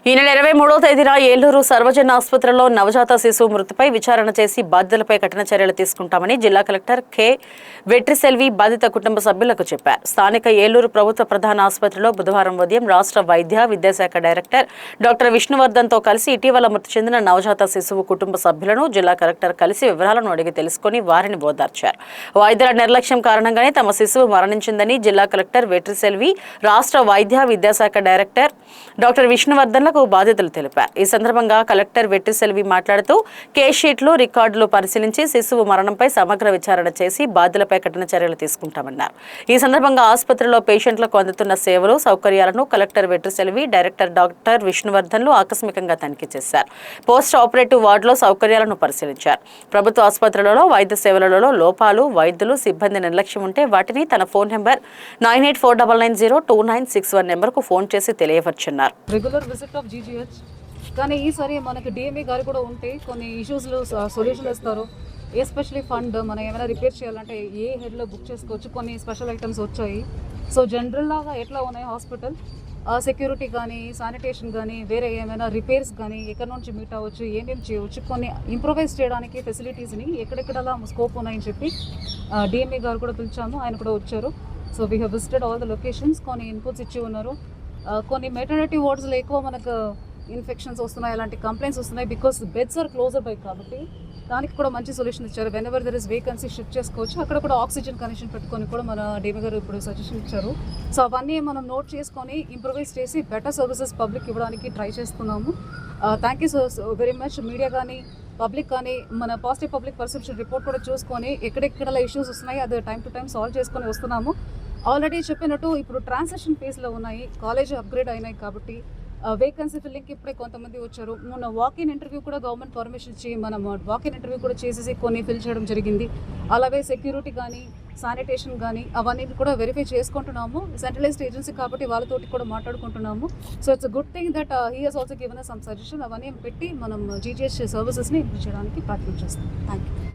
ఈ నెల 23వ తేదీన ఏలూరు సర్వజన ఆసుపత్రిలో నవజాత శిశువు మృతిపై విచారణ చేసి బాధ్యులపై కఠిన చర్యలు తీసుకుంటామని జిల్లా కలెక్టర్ కె వెట్రిసెల్వి బాధిత కుటుంబ సభ్యులకు చెప్పారు. స్థానిక ఏలూరు ప్రభుత్వ ప్రధాన ఆసుపత్రిలో బుధవారం ఉదయం రాష్ట్ర వైద్య విద్యాశాఖ డైరెక్టర్ డాక్టర్ విష్ణువర్ధన్తో కలిసి ఇటీవల మృతి చెందిన నవజాత శిశువు కుటుంబ సభ్యులను జిల్లా కలెక్టర్ కలిసి వివరాలను అడిగి తెలుసుకుని వారిని ఓదార్చారు. వైద్యుల నిర్లక్ష్యం కారణంగానే తమ శిశువు మరణించిందని జిల్లా కలెక్టర్ వెట్రిసెల్వి రాష్ట్ర వైద్య విద్యాశాఖ డైరెక్టర్ డాక్టర్ విష్ణువర్ధన్ బాధ్యతలు తెలిపారు. ఈ సందర్భంగా కలెక్టర్ వెట్రిసెల్వి మాట్లాడుతూ కేస్ షీట్లు రికార్డులు పరిశీలించి శిశువు మరణంపై సమగ్ర విచారణ చేసి బాధ్యులపై కఠిన చర్యలు తీసుకుంటామన్నారు. ఈ సందర్భంగా ఆసుపత్రిలో పేషెంట్లకు అందుతున్న సేవలు సౌకర్యాలను కలెక్టర్ వెట్రిసెల్వి డైరెక్టర్ డాక్టర్ విష్ణువర్ధన్లు ఆకస్మికంగా తనిఖీ చేశారు. పోస్ట్ ఆపరేటివ్ వార్డులో సౌకర్యాలను పరిశీలించారు. ప్రభుత్వ ఆసుపత్రులలో వైద్య సేవలలో లోపాలు, వైద్యులు, సిబ్బంది నిర్లక్ష్యం ఉంటే వాటిని తన ఫోన్ నెంబర్ 9849902961 నెంబర్కు ఫోన్ చేసి తెలియవచ్చున్నారు. రెగ్యులర్ విజిట్ ఆఫ్ జీజీహెచ్ కానీ ఈసారి మనకి డిఎంఏ గారు కూడా ఉంటే కొన్ని ఇష్యూస్లో సొల్యూషన్ ఇస్తారు. ఎస్పెషలీ ఫండ్ మనం ఏమైనా రిపేర్ చేయాలంటే ఏ హెడ్లో బుక్ చేసుకోవచ్చు. కొన్ని స్పెషల్ ఐటమ్స్ వచ్చాయి. సో జనరల్ లాగా ఎట్లా ఉన్నాయి హాస్పిటల్ సెక్యూరిటీ కానీ శానిటేషన్ కానీ వేరే ఏమైనా రిపేర్స్ కానీ ఎక్కడి నుంచి మీట్ అవ్వచ్చు, ఏమేమి చేయవచ్చు, కొన్ని ఇంప్రొవైజ్ చేయడానికి ఫెసిలిటీస్ని ఎక్కడెక్కడలా స్కోప్ ఉన్నాయని చెప్పి డిఎంఏ గారు కూడా పిలిచాము. ఆయన కూడా వచ్చారు. So we have visited all the locations. కొన్ని ఇన్పుట్స్ ఇచ్చి ఉన్నారు. కొన్ని మెటర్నిటీ వార్డ్స్లో ఎక్కువ మనకు ఇన్ఫెక్షన్స్ వస్తున్నాయి, అలాంటి కంప్లైంట్స్ వస్తున్నాయి. Because beds are closer by కాబట్టి దానికి కూడా మంచి సొల్యూషన్ ఇచ్చారు. Whenever there is vacancy shift చేసుకోవచ్చు. అక్కడ కూడా ఆక్సిజన్ కనెక్షన్ పెట్టుకొని కూడా మన డీమీ గారు ఇప్పుడు సజెషన్ ఇచ్చారు. సో అవన్నీ మనం నోట్ చేసుకొని ఇంప్రూవైజ్ చేసి బెటర్ సర్వీసెస్ పబ్లిక్ ఇవ్వడానికి ట్రై చేస్తున్నాము. Thank you so very much. Media కానీ పబ్లిక్ కానీ మన పాజిటివ్ పబ్లిక్ పర్సెప్షన్ రిపోర్ట్ కూడా చూసుకొని ఎక్కడెక్కడ ఇష్యూస్ వస్తున్నాయి అది టైం టు టైం సాల్వ్ చేసుకొని వస్తున్నాము. ఆల్రెడీ చెప్పినట్టు ఇప్పుడు ట్రాన్సాక్షన్ ఫేజ్లో ఉన్నాయి. కాలేజ్ అప్గ్రేడ్ అయినాయి కాబట్టి వేకెన్సీ ఫిల్లింగ్కి ఇప్పుడే కొంతమంది వచ్చారు. మొన్న వాకిన్ ఇంటర్వ్యూ కూడా గవర్నమెంట్ పర్మిషన్ ఇచ్చి మనం వాకిన్ ఇంటర్వ్యూ కూడా చేసేసి కొన్ని ఫిల్ చేయడం జరిగింది. అలాగే సెక్యూరిటీ కానీ శానిటేషన్ కానీ అవన్నీ కూడా వెరిఫై చేసుకుంటున్నాము. సెంట్రలైజ్డ్ ఏజెన్సీ కాబట్టి వాళ్ళతోటి కూడా మాట్లాడుకుంటున్నాము. So it's good thing that he has also given some suggestion. అవన్నీ పెట్టి మనం జీజీహెచ్ సర్వీసెస్ని ఇంప్రూవ్ చేయడానికి ప్రయత్నం చేస్తాం. Thank you.